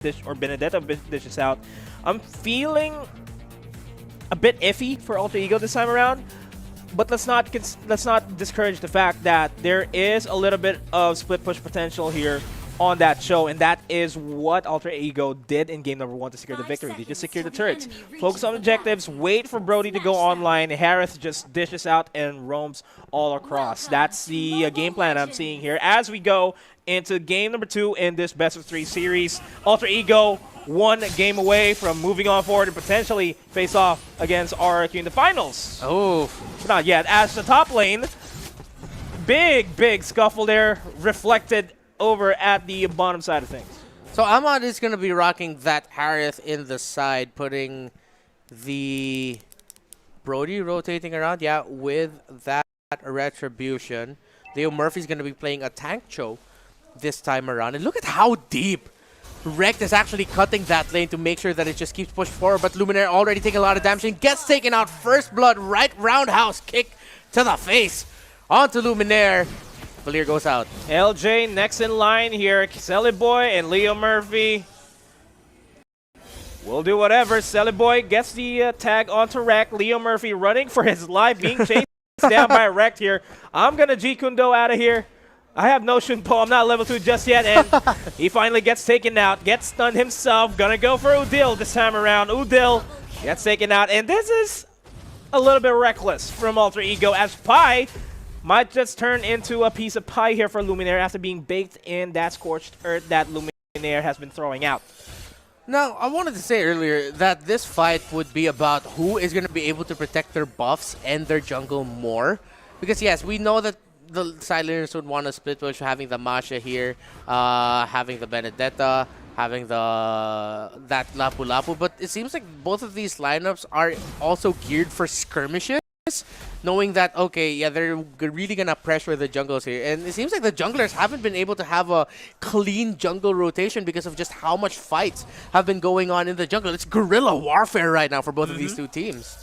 dish or Benedetta dishes out. I'm feeling a bit iffy for Alter Ego this time around, but let's not discourage the fact that there is a little bit of split push potential here on that show, and that is what Alter Ego did in game number 1 to secure the victory. They just secured the turrets. Focus on objectives, wait for Brody to go online. Harith just dishes out and roams all across. That's the game plan I'm seeing here as we go into game number 2 in this best of 3 series. Alter Ego 1 game away from moving on forward and potentially face off against RRQ in the finals. Oh, Not yet. As the top lane, big scuffle there, reflected over at the bottom side of things. so Ahmad is going to be rocking that Harith in the side, putting the Brody rotating around, yeah, with that Retribution. Leo Murphy's going to be playing a tank choke this time around. And look at how deep Rekt is actually cutting that lane to make sure that it just keeps pushed forward. But Luminaire already taking a lot of damage and gets taken out. First blood, right roundhouse kick to the face onto Luminaire. Valir goes out. LJ next in line here. Selly Boy and Leo Murphy will do whatever. Selly Boy gets the tag onto Rekt. Leo Murphy running for his life, being chased down by Rekt here. I'm going to G-Kundo out of here. I have no Shunpo. I'm not level 2 just yet, and he finally gets taken out, gets stunned himself. Gonna go for Udil this time around. Udil gets taken out, and this is a little bit reckless from Alter Ego, as Pi might just turn into a piece of pie here for Luminaire after being baked in that scorched earth that Luminaire has been throwing out. Now, I wanted to say earlier that this fight would be about who is going to be able to protect their buffs and their jungle more. Because yes, we know that the sideliners would want to split push, having the Masha here, having the Benedetta, having that Lapu Lapu. But it seems like both of these lineups are also geared for skirmishes, knowing that, okay, yeah, they're really going to pressure the jungles here. And it seems like the junglers haven't been able to have a clean jungle rotation because of just how much fights have been going on in the jungle. It's guerrilla warfare right now for both of these two teams.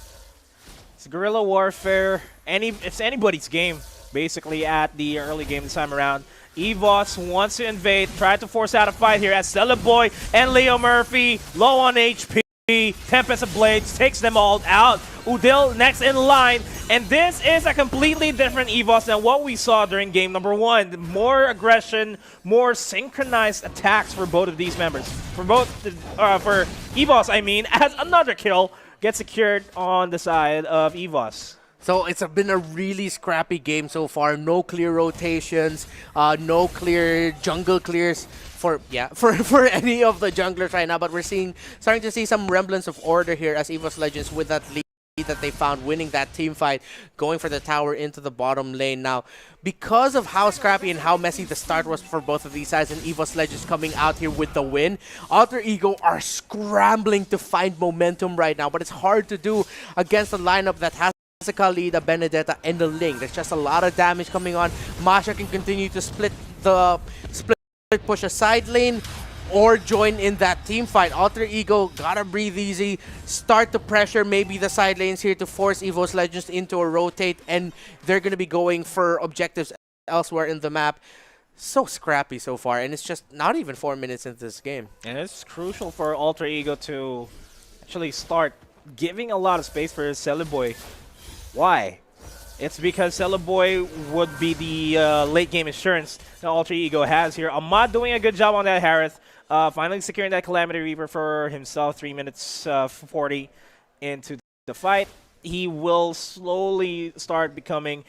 It's guerrilla warfare. It's anybody's game, basically, at the early game this time around. EVOS wants to invade, tried to force out a fight here as Selly Boy and Leo Murphy low on HP. Tempest of Blades takes them all out. Udil next in line, and this is a completely different EVOS than what we saw during game number 1. More aggression, more synchronized attacks for both of these members. For EVOS, I mean, as another kill gets secured on the side of EVOS. So it's been a really scrappy game so far. No clear rotations, no clear jungle clears for any of the junglers right now. But we're starting to see some remnants of order here as EVOS Legends with that lead that they found, winning that team fight, going for the tower into the bottom lane. Now, because of how scrappy and how messy the start was for both of these sides, and EVOS Legends coming out here with the win, Alter Ego are scrambling to find momentum right now. But it's hard to do against a lineup that has a Khalid, a Benedetta, and a Ling. There's just a lot of damage coming on. Masha can continue to split push a side lane or join in that team fight. Alter Ego gotta breathe easy, start to pressure maybe the side lanes here to force EVOS Legends into a rotate, and they're gonna be going for objectives elsewhere in the map. So scrappy so far, and it's just not even 4 minutes into this game. And it's crucial for Alter Ego to actually start giving a lot of space for Selly Boy. Why? It's because Selly Boy would be the late game insurance that Alter Ego has here. Ahmad doing a good job on that Harith. Finally securing that Calamity Reaper for himself. 3 minutes 40 into the fight. He will slowly start becoming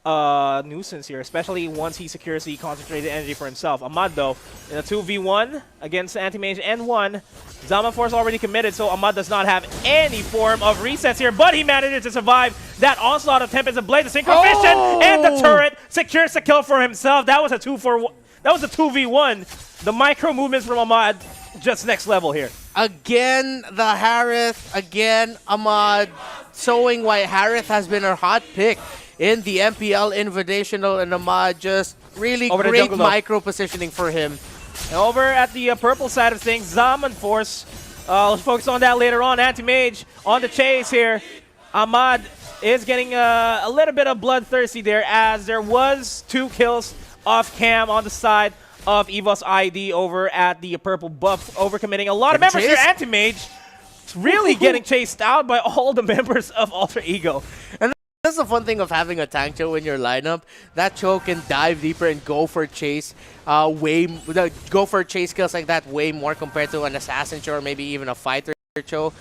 a nuisance here, especially once he secures the concentrated energy for himself. Ahmad, though, in a 2v1 against Anti-Mage and 1, Zama Force already committed, so Ahmad does not have any form of resets here, but he manages to survive that onslaught of Tempest and Blade, the Synchrovision, and the turret secures the kill for himself. That was a 2v1. The micro movements from Ahmad, just next level here. Again, the Harith, again, Ahmad, showing why Harith has been a hot pick in the MPL Invitational, and Ahmad just really great micro positioning for him. And over at the purple side of things, Zaman Force, let's focus on that later on. Anti-Mage on the chase here. Ahmad is getting a little bit of bloodthirsty there, as there was 2 kills off cam on the side of EVOS ID over at the purple buff, overcommitting a lot of members here. Anti-Mage really getting chased out by all the members of Alter Ego. And that's the fun thing of having a tank choke in your lineup. That choke can dive deeper and go for chase, go for chase kills like that way more compared to an assassin choke or maybe even a fighter choke.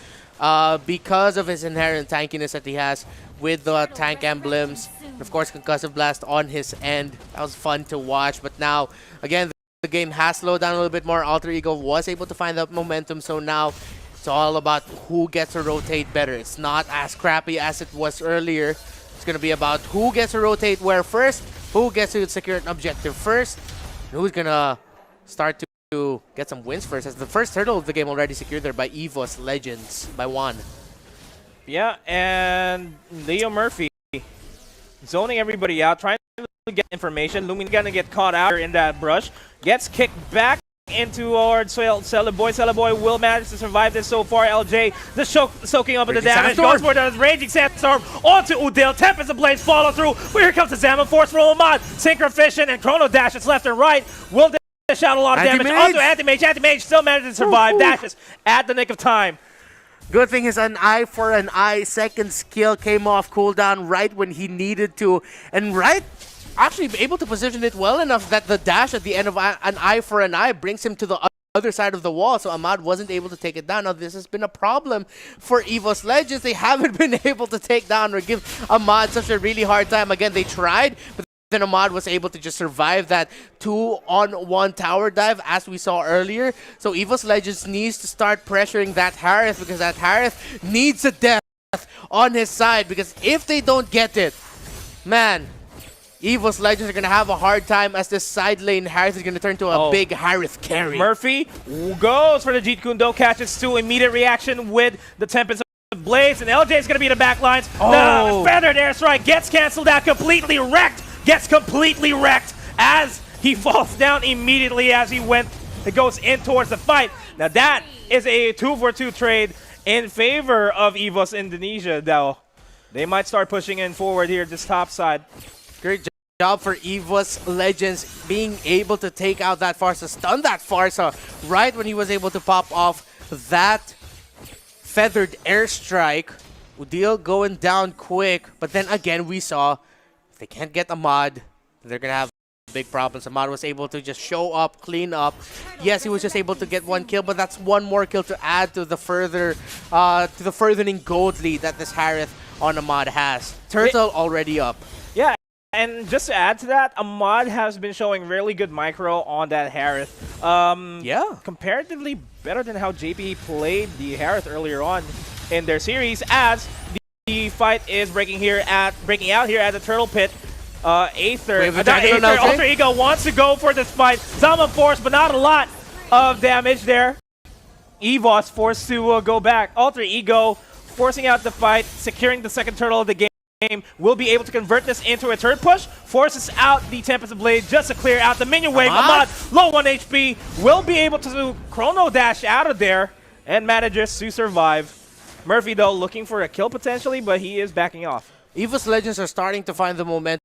Because of his inherent tankiness that he has with the tank emblems. And of course, Concussive Blast on his end. That was fun to watch. But now, again, the game has slowed down a little bit more. Alter Ego was able to find that momentum. So now it's all about who gets to rotate better. It's not as crappy as it was earlier. It's going to be about who gets to rotate where first, who gets to secure an objective first, and who's going to start to get some wins first, as the first turtle of the game already secured there by EVOS Legends by 1. Yeah, and Leo Murphy zoning everybody out, trying to get information. Lumin gonna get caught out in that brush, gets kicked back into towards Celeboy. Celeboy will manage to survive this so far. LJ just soaking up in the damage, goes for the Raging Sandstorm onto Udil. Tempest Ablaze follow through, but here comes the Zaman Force from Ahmad. Synchro and Chrono Dashes left and right. Will dish out a lot of damage onto Anti-Mage. Anti-Mage still manages to survive. Dashes at the nick of time. Good thing is an eye for an eye. Second skill came off cooldown right when he needed to. And right, actually able to position it well enough that the dash at the end of an eye for an eye brings him to the other side of the wall. So Ahmad wasn't able to take it down. Now this has been a problem for EVOS Legends. They haven't been able to take down or give Ahmad such a really hard time. Again, they tried, but then Ahmad was able to just survive that 2-on-1 tower dive as we saw earlier. So EVOS Legends needs to start pressuring that Harith, because that Harith needs a death on his side, because if they don't get it, man, EVOS Legends are going to have a hard time, as this side lane Harith is going to turn to a big Harith carry. Murphy goes for the Jeet Kune Do, catches 2, immediate reaction with the Tempest Blaze, and LJ is going to be in the back lines. The feathered airstrike gets canceled out, completely wrecked. Gets completely wrecked as he falls down immediately as he goes in towards the fight. Now that is a 2-for-2 trade in favor of EVOS Indonesia, though. They might start pushing in forward here, this top side. Great job for EVOS Legends being able to take out that Farsa, stun that Farsa right when he was able to pop off that feathered airstrike. Udil going down quick, but then again we saw if they can't get Ahmad, they're going to have big problems. Ahmad was able to just show up, clean up. Yes, he was just able to get 1 kill, but that's 1 more kill to add to the furthering gold lead that this Harith on Ahmad has. Turtle already up. Yeah, and just to add to that, Ahmad has been showing really good micro on that Harith. Yeah. Comparatively better than how JP played the Harith earlier on in their series, as the fight is breaking out here at the Turtle Pit. Aether, Alter Ego wants to go for this fight. Zaman Force, but not a lot of damage there. EVOS forced to go back. Alter Ego forcing out the fight, securing the second turtle of the game. Will be able to convert this into a turret push. Forces out the Tempest Blade just to clear out the minion wave. Ahmad, low 1 HP, will be able to Chrono Dash out of there and manages to survive. Murphy, though, looking for a kill potentially, but he is backing off. EVOS Legends are starting to find the momentum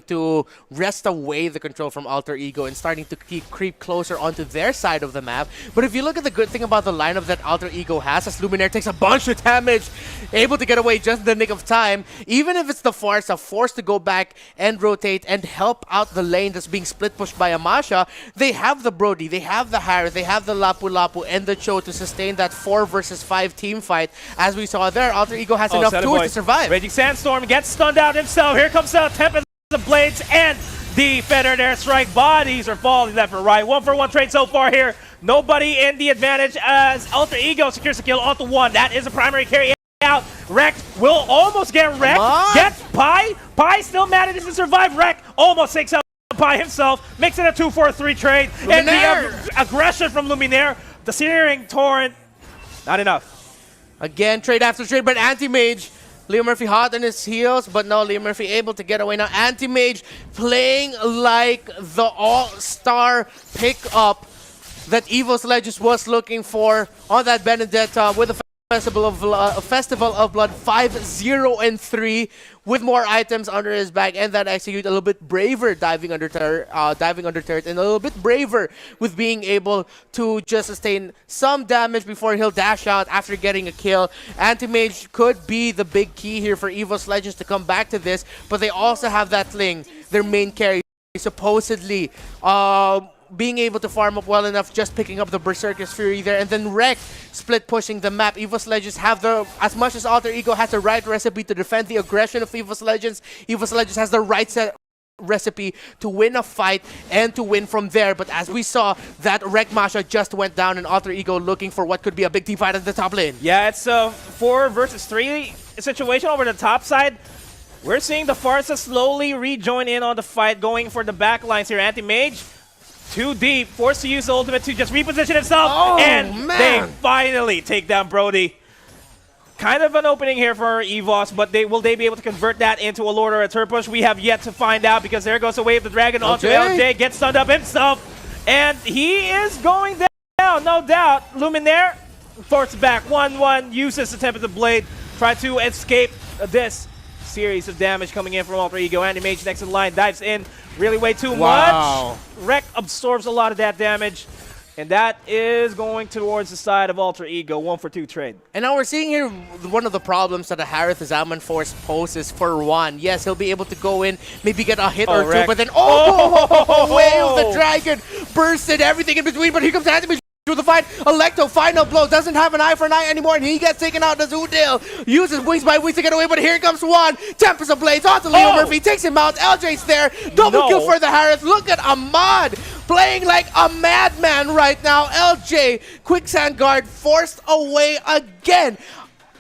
to wrest away the control from Alter Ego and starting to creep closer onto their side of the map. But if you look at the good thing about the lineup that Alter Ego has, as Luminaire takes a bunch of damage, able to get away just in the nick of time, even if it's the Farsa forced to go back and rotate and help out the lane that's being split pushed by Amasha, they have the Brody, they have the Harith, they have the Lapu Lapu and the Cho to sustain that 4 versus 5 team fight. As we saw there, Alter Ego has enough tools to survive. Raging Sandstorm gets stunned out himself. Here comes Tempest, the Blades, and the feathered airstrike. Bodies are falling left and right. 1-for-1 trade so far here. Nobody in the advantage as Alter Ego secures the kill onto 1. That is a primary carry out. Wreck will almost get wrecked. Gets Pi. Pi still manages to survive. Wreck almost takes out Pi himself. Makes it a 2-for-3 trade. Luminaire. And the aggression from Luminaire. The Searing Torrent. Not enough. Again, trade after trade, but Anti-Mage. Leo Murphy hot on his heels, but no, Leo Murphy able to get away. Now Anti-Mage playing like the all-star pickup that EVOS Legends was looking for on that Benedetta with the Festival of Blood 5-0-3 with more items under his back, and that execute a little bit braver diving under turret, and a little bit braver with being able to just sustain some damage before he'll dash out after getting a kill. Anti-Mage could be the big key here for EVOS Legends to come back to this, but they also have that Ling, their main carry, supposedly being able to farm up well enough, just picking up the Berserker's Fury there, and then Wreck split pushing the map. EVOS Legends have as much as Alter Ego has the right recipe to defend the aggression of EVOS Legends has the right recipe to win a fight and to win from there. But as we saw, that Wreck Masha just went down, and Alter Ego looking for what could be a big team fight at the top lane. Yeah, it's a 4 versus 3 situation over the top side. We're seeing the Farsa slowly rejoin in on the fight, going for the back lines here. Anti-Mage, too deep, forced to use the ultimate to just reposition himself, and they finally take down Brody. Kind of an opening here for EVOS, but will they be able to convert that into a Lord or a turret push? We have yet to find out, because there goes the Wave of the Dragon onto LJ, gets stunned up himself, and he is going down, no doubt. Luminaire forced back, 1-1, uses the Tempest of Blade, try to escape this series of damage coming in from Alter Ego. Anti-Mage next in line, dives in, really way too much. Wreck absorbs a lot of that damage, and that is going towards the side of Alter Ego. 1-for-2 trade. And now we're seeing here one of the problems that the Harith Zaman Force poses for one. Yes, he'll be able to go in, maybe get a hit or two, but then Way of the Dragon bursted everything in between, but here comes Anti-Mage through the fight. Electo, final blow, doesn't have an eye for an eye anymore, and he gets taken out. Azudil uses wings by wings to get away, but here comes one. Tempest of Blades onto Leo Murphy, takes him out. LJ's there, double kill for the Harith. Look at Ahmad playing like a madman right now. LJ, Quicksand Guard forced away again.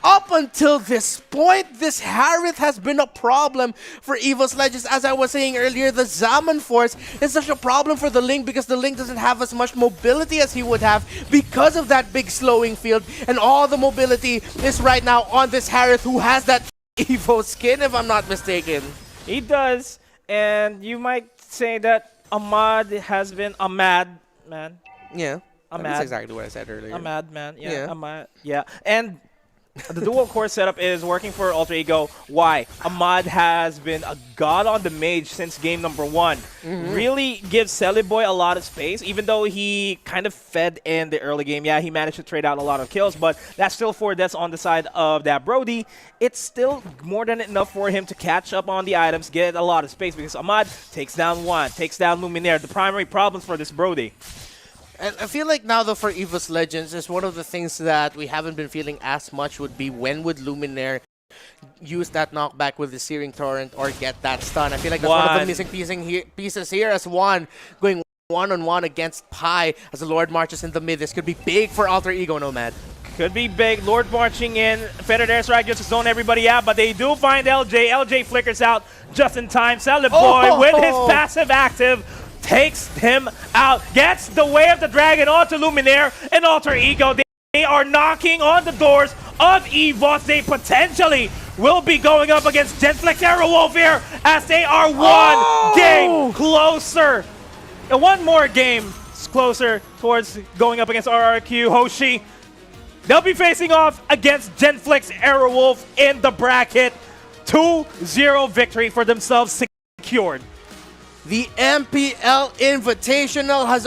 Up until this point, this Harith has been a problem for EVOS Legends. As I was saying earlier, the Zaman Force is such a problem for the Ling, because the Ling doesn't have as much mobility as he would have because of that big slowing field. And all the mobility is right now on this Harith, who has that Evo skin, if I'm not mistaken. He does, and you might say that Ahmad has been a mad man. Yeah, that's exactly what I said earlier. A madman, yeah. Ahmad, yeah. And the dual core setup is working for Alter Ego. Why? Ahmad has been a god on the mage since game number 1. Really gives Celiboy a lot of space, even though he kind of fed in the early game. Yeah, he managed to trade out a lot of kills, but that's still 4 deaths on the side of that Brody. It's still more than enough for him to catch up on the items, get a lot of space, because Ahmad takes down one, takes down Luminaire. The primary problems for this Brody. And I feel like now, though, for EVOS Legends, is one of the things that we haven't been feeling as much would be when would Luminaire use that knockback with the Searing Torrent or get that stun. I feel like that's one of the missing pieces here, as Juan going one-on-one against Pi as the Lord marches in the mid. This could be big for Alter Ego, Nomad. Could be big. Lord marching in. Feathered Airstrike just to zone everybody out, but they do find LJ. LJ flickers out just in time. Celiboy with his passive active takes him out, gets the Way of the Dragon onto Luminaire and Alter Ego. They are knocking on the doors of EVOS. They potentially will be going up against Genflex Aerowolf here, as they are one game closer. And one more game closer towards going up against RRQ. Hoshi, they'll be facing off against Genflex Aerowolf in the bracket. 2-0 victory for themselves secured. The MPL Invitational has